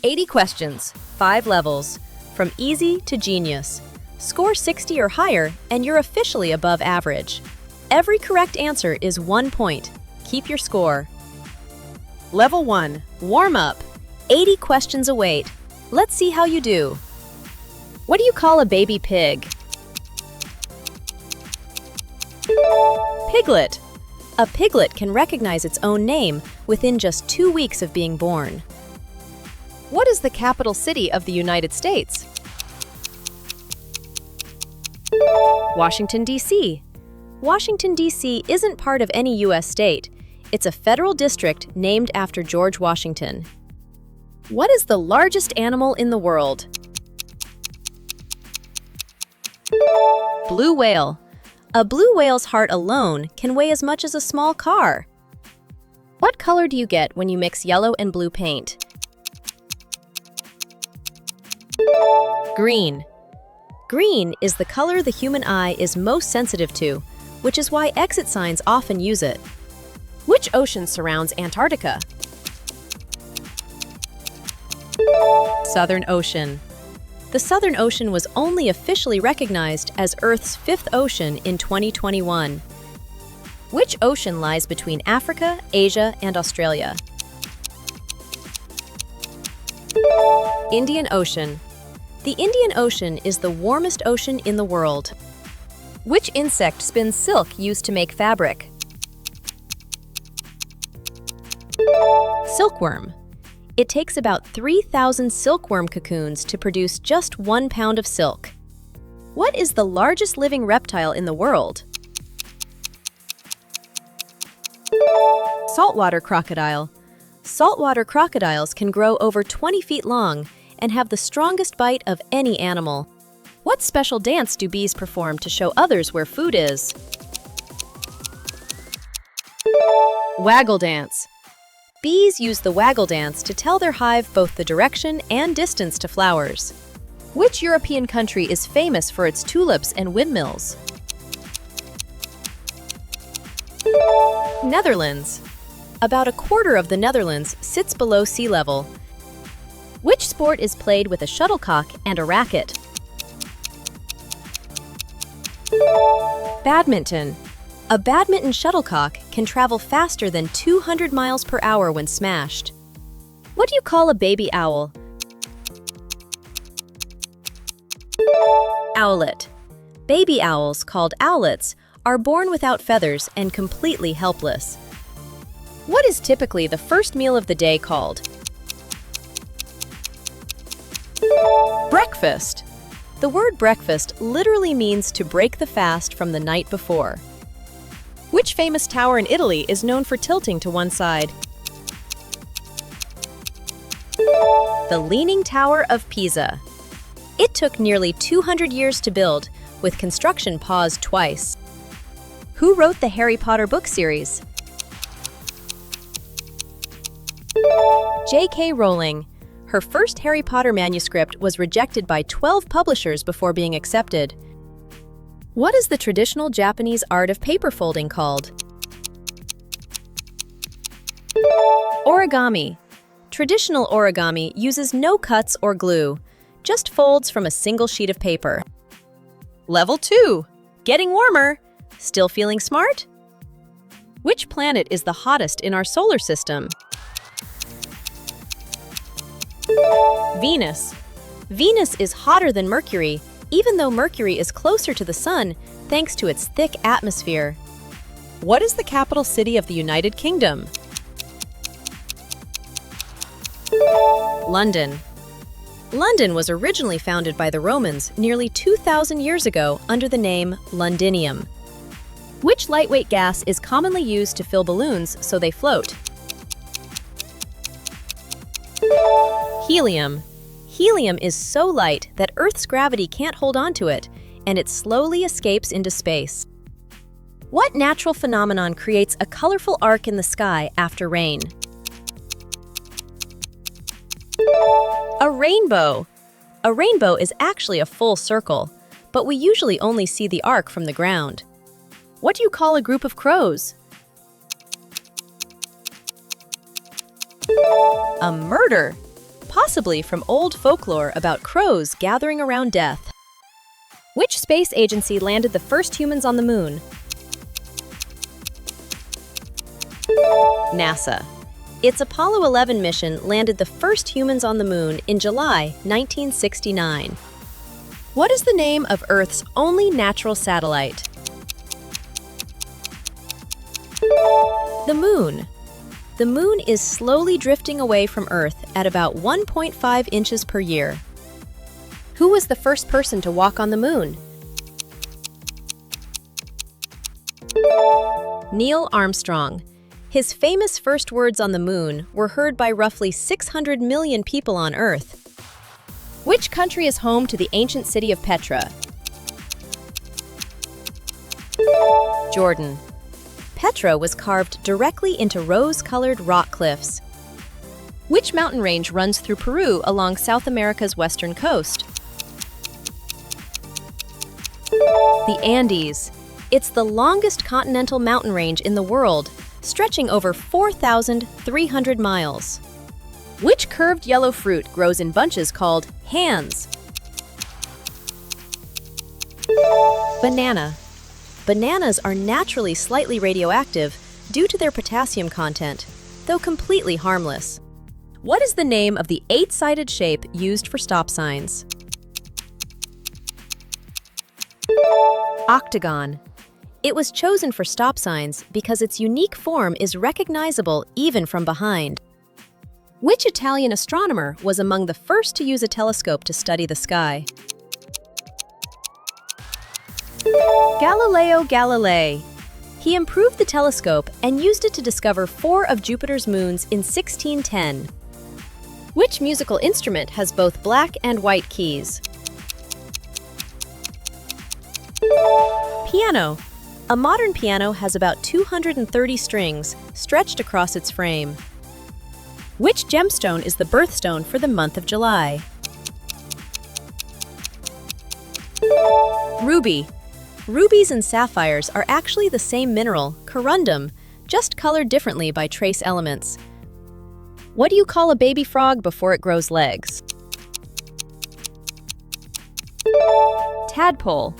80 questions, 5 levels, from easy to genius. Score 60 or higher, and you're officially above average. Every correct answer is 1 point. Keep your score. Level 1. Warm up. 80 questions await. Let's see how you do. What do you call a baby pig? Piglet. A piglet can recognize its own name within just 2 weeks of being born. What is the capital city of the United States? Washington, D.C. Washington, D.C. isn't part of any U.S. state. It's a federal district named after George Washington. What is the largest animal in the world? Blue whale. A blue whale's heart alone can weigh as much as a small car. What color do you get when you mix yellow and blue paint? Green. Green is the color the human eye is most sensitive to, which is why exit signs often use it. Which ocean surrounds Antarctica? Southern Ocean. The Southern Ocean was only officially recognized as Earth's fifth ocean in 2021. Which ocean lies between Africa, Asia, and Australia? Indian Ocean. The Indian Ocean is the warmest ocean in the world. Which insect spins silk used to make fabric? Silkworm. It takes about 3,000 silkworm cocoons to produce just 1 pound of silk. What is the largest living reptile in the world? Saltwater crocodile. Saltwater crocodiles can grow over 20 feet long and have the strongest bite of any animal. What special dance do bees perform to show others where food is? Waggle dance. Bees use the waggle dance to tell their hive both the direction and distance to flowers. Which European country is famous for its tulips and windmills? Netherlands. About a quarter of the Netherlands sits below sea level. Which sport is played with a shuttlecock and a racket? Badminton. A badminton shuttlecock can travel faster than 200 miles per hour when smashed. What do you call a baby owl? Owlet. Baby owls, called owlets, are born without feathers and completely helpless. What is typically the first meal of the day called? Breakfast. The word breakfast literally means to break the fast from the night before. Which famous tower in Italy is known for tilting to one side? The Leaning Tower of Pisa. It took nearly 200 years to build, with construction paused twice. Who wrote the Harry Potter book series? J.K. Rowling. Her first Harry Potter manuscript was rejected by 12 publishers before being accepted. What is the traditional Japanese art of paper folding called? Origami. Traditional origami uses no cuts or glue, just folds from a single sheet of paper. Level 2. Getting warmer. Still feeling smart? Which planet is the hottest in our solar system? Venus. Venus is hotter than Mercury, even though Mercury is closer to the Sun thanks to its thick atmosphere. What is the capital city of the United Kingdom? London. London was originally founded by the Romans nearly 2,000 years ago under the name Londinium. Which lightweight gas is commonly used to fill balloons so they float? Helium. Helium is so light that Earth's gravity can't hold on to it, and it slowly escapes into space. What natural phenomenon creates a colorful arc in the sky after rain? A rainbow. A rainbow is actually a full circle, but we usually only see the arc from the ground. What do you call a group of crows? A murder. possibly from old folklore about crows gathering around death. Which space agency landed the first humans on the moon? NASA. Its Apollo 11 mission landed the first humans on the moon in July 1969. What is the name of Earth's only natural satellite? The Moon. The Moon is slowly drifting away from Earth at about 1.5 inches per year. Who was the first person to walk on the Moon? Neil Armstrong. His famous first words on the Moon were heard by roughly 600 million people on Earth. Which country is home to the ancient city of Petra? Jordan. Petra was carved directly into rose-colored rock cliffs. Which mountain range runs through Peru along South America's western coast? The Andes. It's the longest continental mountain range in the world, stretching over 4,300 miles. Which curved yellow fruit grows in bunches called hands? Banana. Bananas are naturally slightly radioactive due to their potassium content, though completely harmless. What is the name of the 8-sided shape used for stop signs? Octagon. It was chosen for stop signs because its unique form is recognizable even from behind. Which Italian astronomer was among the first to use a telescope to study the sky? Galileo Galilei. He improved the telescope and used it to discover 4 of Jupiter's moons in 1610. Which musical instrument has both black and white keys? Piano. A modern piano has about 230 strings stretched across its frame. Which gemstone is the birthstone for the month of July? Ruby. Rubies and sapphires are actually the same mineral, corundum, just colored differently by trace elements. What do you call a baby frog before it grows legs? Tadpole.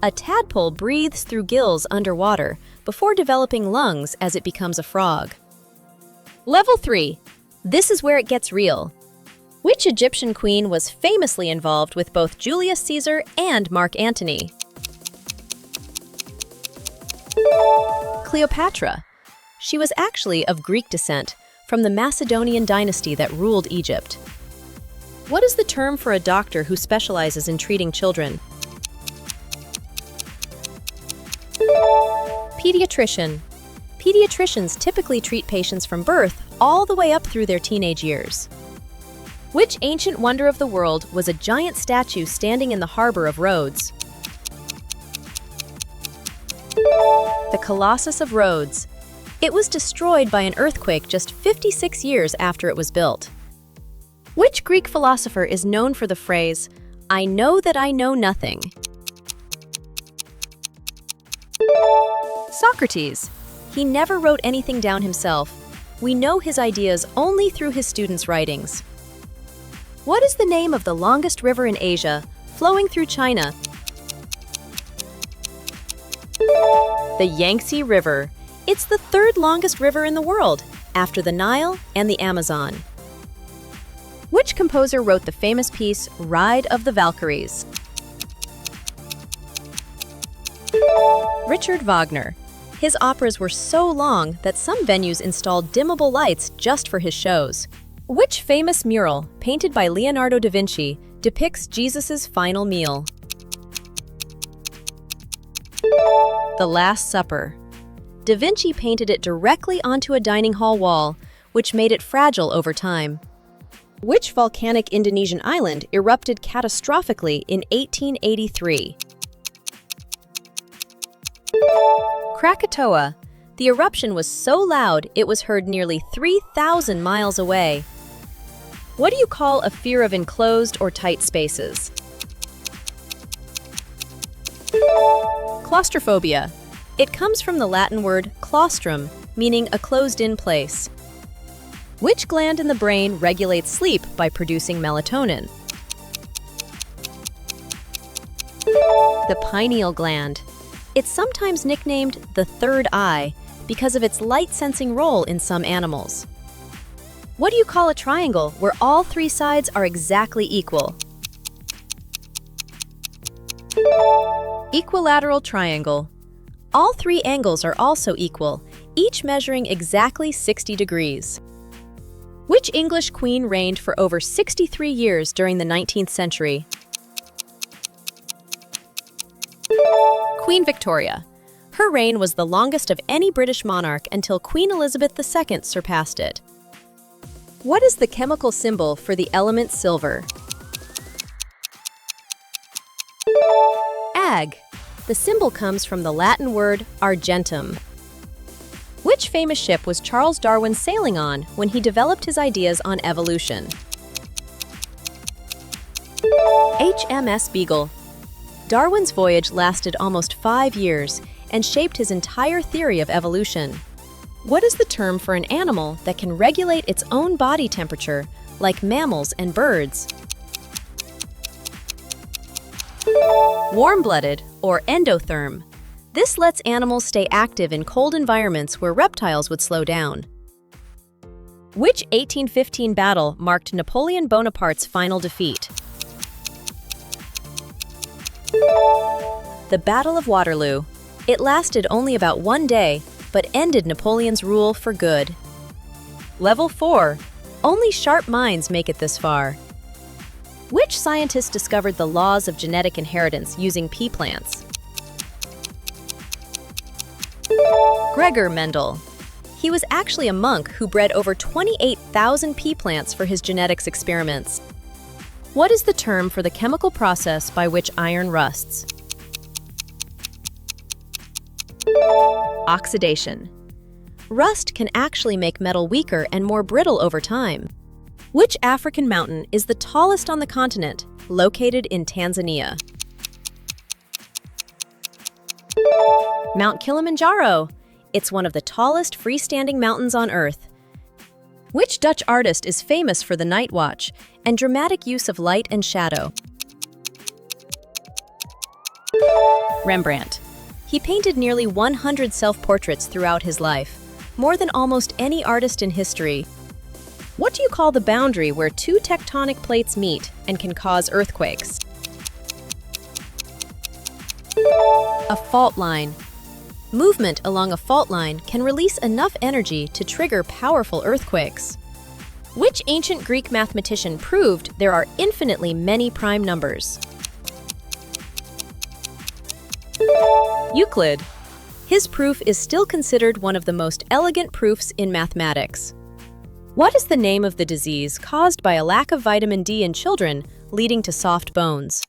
A tadpole breathes through gills underwater before developing lungs as it becomes a frog. Level 3. This is where it gets real. Which Egyptian queen was famously involved with both Julius Caesar and Mark Antony? Cleopatra. She was actually of Greek descent, from the Macedonian dynasty that ruled Egypt. What is the term for a doctor who specializes in treating children? Pediatrician. Pediatricians typically treat patients from birth all the way up through their teenage years. Which ancient wonder of the world was a giant statue standing in the harbor of Rhodes? The Colossus of Rhodes. It was destroyed by an earthquake just 56 years after it was built. Which Greek philosopher is known for the phrase, "I know that I know nothing"? Socrates. He never wrote anything down himself. We know his ideas only through his students' writings. What is the name of the longest river in Asia, flowing through China? The Yangtze River. It's the 3rd longest river in the world, after the Nile and the Amazon. Which composer wrote the famous piece, Ride of the Valkyries? Richard Wagner. His operas were so long that some venues installed dimmable lights just for his shows. Which famous mural, painted by Leonardo da Vinci, depicts Jesus' final meal? The Last Supper. Da Vinci painted it directly onto a dining hall wall, which made it fragile over time. Which volcanic Indonesian island erupted catastrophically in 1883? Krakatoa. The eruption was so loud it was heard nearly 3,000 miles away. What do you call a fear of enclosed or tight spaces? Claustrophobia. It comes from the Latin word claustrum, meaning a closed-in place. Which gland in the brain regulates sleep by producing melatonin? The pineal gland. It's sometimes nicknamed the third eye because of its light-sensing role in some animals. What do you call a triangle where all three sides are exactly equal? Equilateral triangle. All three angles are also equal, each measuring exactly 60 degrees. Which English queen reigned for over 63 years during the 19th century? Queen Victoria. Her reign was the longest of any British monarch until Queen Elizabeth II surpassed it. What is the chemical symbol for the element silver? Ag. The symbol comes from the Latin word argentum. Which famous ship was Charles Darwin sailing on when he developed his ideas on evolution? HMS Beagle. Darwin's voyage lasted almost 5 years and shaped his entire theory of evolution. What is the term for an animal that can regulate its own body temperature, like mammals and birds? Warm-blooded, or endotherm. This lets animals stay active in cold environments where reptiles would slow down. Which 1815 battle marked Napoleon Bonaparte's final defeat? The Battle of Waterloo. It lasted only about 1 day, but ended Napoleon's rule for good. Level 4. Only sharp minds make it this far. Which scientist discovered the laws of genetic inheritance using pea plants? Gregor Mendel. He was actually a monk who bred over 28,000 pea plants for his genetics experiments. What is the term for the chemical process by which iron rusts? Oxidation. Rust can actually make metal weaker and more brittle over time. Which African mountain is the tallest on the continent, located in Tanzania? Mount Kilimanjaro. It's one of the tallest freestanding mountains on Earth. Which Dutch artist is famous for the night watch and dramatic use of light and shadow? Rembrandt. He painted nearly 100 self-portraits throughout his life, more than almost any artist in history. What do you call the boundary where two tectonic plates meet and can cause earthquakes? A fault line. Movement along a fault line can release enough energy to trigger powerful earthquakes. Which ancient Greek mathematician proved there are infinitely many prime numbers? Euclid. His proof is still considered one of the most elegant proofs in mathematics. What is the name of the disease caused by a lack of vitamin D in children, leading to soft bones?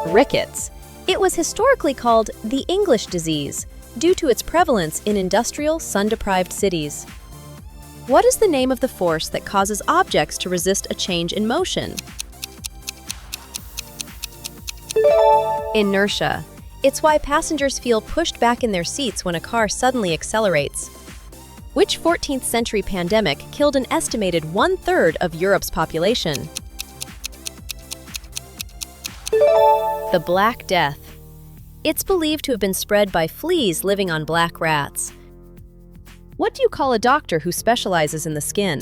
Rickets. It was historically called the English disease due to its prevalence in industrial, sun-deprived cities. What is the name of the force that causes objects to resist a change in motion? Inertia. It's why passengers feel pushed back in their seats when a car suddenly accelerates. Which 14th century pandemic killed an estimated 1/3 of Europe's population? The Black Death. It's believed to have been spread by fleas living on black rats. What do you call a doctor who specializes in the skin?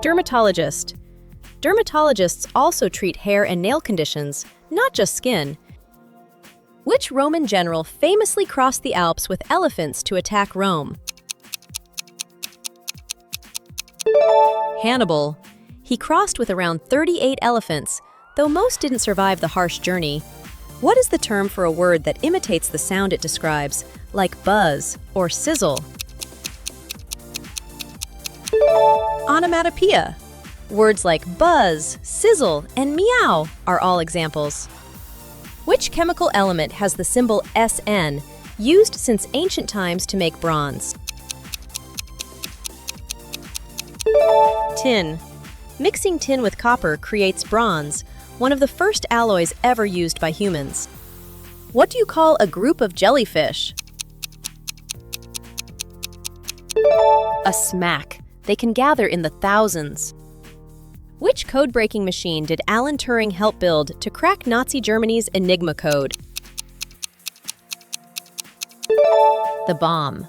Dermatologist. Dermatologists also treat hair and nail conditions, not just skin. Which Roman general famously crossed the Alps with elephants to attack Rome? Hannibal. He crossed with around 38 elephants, though most didn't survive the harsh journey. What is the term for a word that imitates the sound it describes, like buzz or sizzle? Onomatopoeia. Words like buzz, sizzle, and meow are all examples. Which chemical element has the symbol SN, used since ancient times to make bronze? Tin. Mixing tin with copper creates bronze, one of the first alloys ever used by humans. What do you call a group of jellyfish? A smack. They can gather in the thousands. Which code-breaking machine did Alan Turing help build to crack Nazi Germany's Enigma code? The bomb.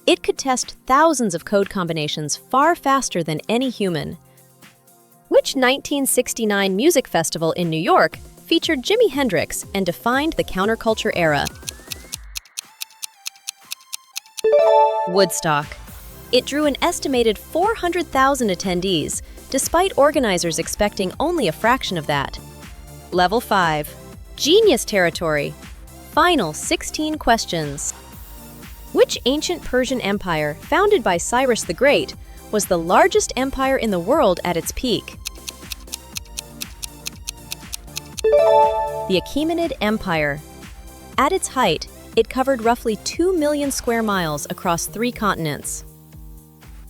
It could test thousands of code combinations far faster than any human. Which 1969 music festival in New York featured Jimi Hendrix and defined the counterculture era? Woodstock. It drew an estimated 400,000 attendees, despite organizers expecting only a fraction of that. Level 5. Genius territory. Final 16 questions. Which ancient Persian empire, founded by Cyrus the Great, was the largest empire in the world at its peak? The Achaemenid Empire. At its height, it covered roughly 2 million square miles across 3 continents.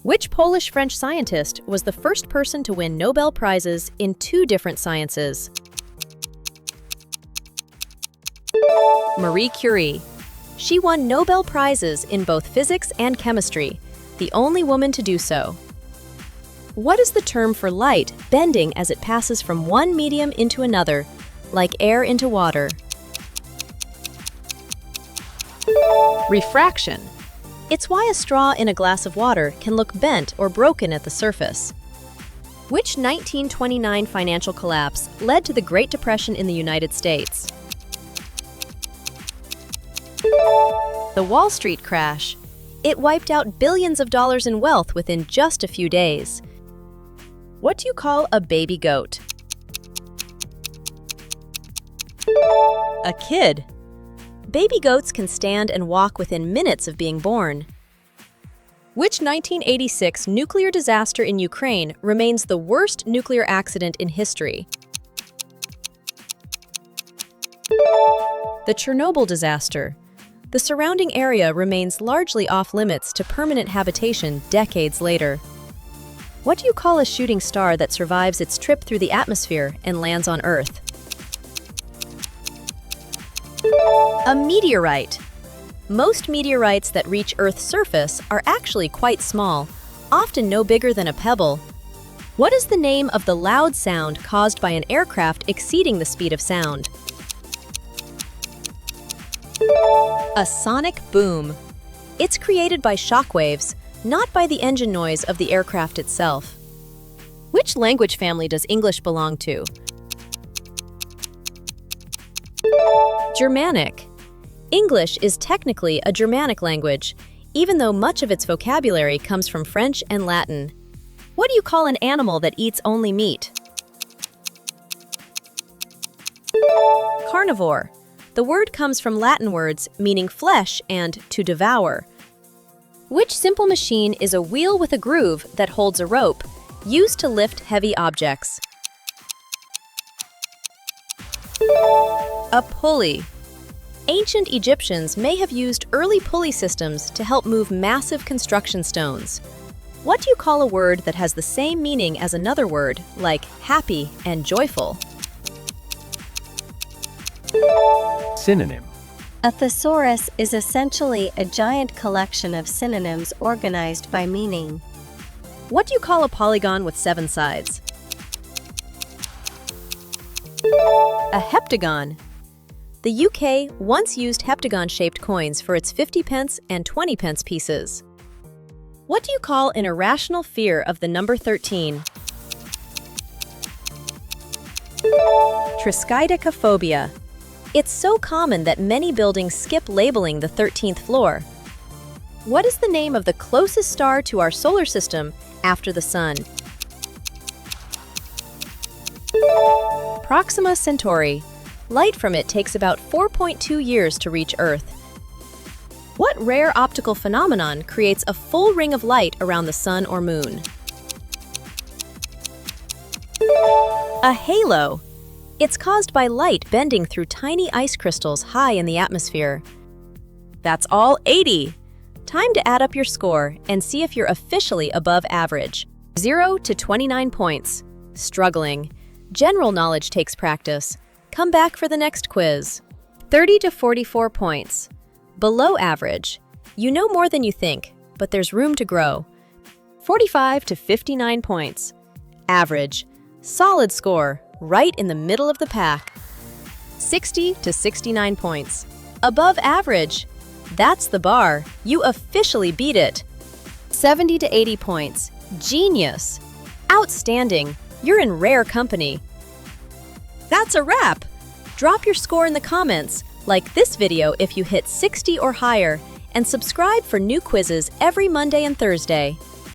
Which Polish-French scientist was the first person to win Nobel Prizes in 2 different sciences? Marie Curie. She won Nobel Prizes in both physics and chemistry, the only woman to do so. What is the term for light bending as it passes from one medium into another, like air into water? Refraction. It's why a straw in a glass of water can look bent or broken at the surface. Which 1929 financial collapse led to the Great Depression in the United States? The Wall Street crash. It wiped out billions of dollars in wealth within just a few days. What do you call a baby goat? A kid. Baby goats can stand and walk within minutes of being born. Which 1986 nuclear disaster in Ukraine remains the worst nuclear accident in history? The Chernobyl disaster. The surrounding area remains largely off-limits to permanent habitation decades later. What do you call a shooting star that survives its trip through the atmosphere and lands on Earth? A meteorite. Most meteorites that reach Earth's surface are actually quite small, often no bigger than a pebble. What is the name of the loud sound caused by an aircraft exceeding the speed of sound? A sonic boom. It's created by shock waves, not by the engine noise of the aircraft itself. Which language family does English belong to? Germanic. English is technically a Germanic language, even though much of its vocabulary comes from French and Latin. What do you call an animal that eats only meat? Carnivore. The word comes from Latin words meaning flesh and to devour. Which simple machine is a wheel with a groove that holds a rope, used to lift heavy objects? A pulley. Ancient Egyptians may have used early pulley systems to help move massive construction stones. What do you call a word that has the same meaning as another word, like happy and joyful? Synonym. A thesaurus is essentially a giant collection of synonyms organized by meaning. What do you call a polygon with 7 sides? A heptagon. The UK once used heptagon-shaped coins for its 50p and 20p pieces. What do you call an irrational fear of the number 13? Triskaidekaphobia. It's so common that many buildings skip labeling the 13th floor. What is the name of the closest star to our solar system after the Sun? Proxima Centauri. Light from it takes about 4.2 years to reach Earth. What rare optical phenomenon creates a full ring of light around the Sun or Moon? A halo. It's caused by light bending through tiny ice crystals high in the atmosphere. That's all 80. Time to add up your score and see if you're officially above average. 0 to 29 points. Struggling. General knowledge takes practice. Come back for the next quiz. 30 to 44 points. Below average. You know more than you think, but there's room to grow. 45 to 59 points. Average. Solid score, right in the middle of the pack. 60 to 69 points. Above average. That's the bar. You officially beat it. 70 to 80 points. Genius. Outstanding. You're in rare company. That's a wrap. Drop your score in the comments, like this video if you hit 60 or higher, and subscribe for new quizzes every Monday and Thursday.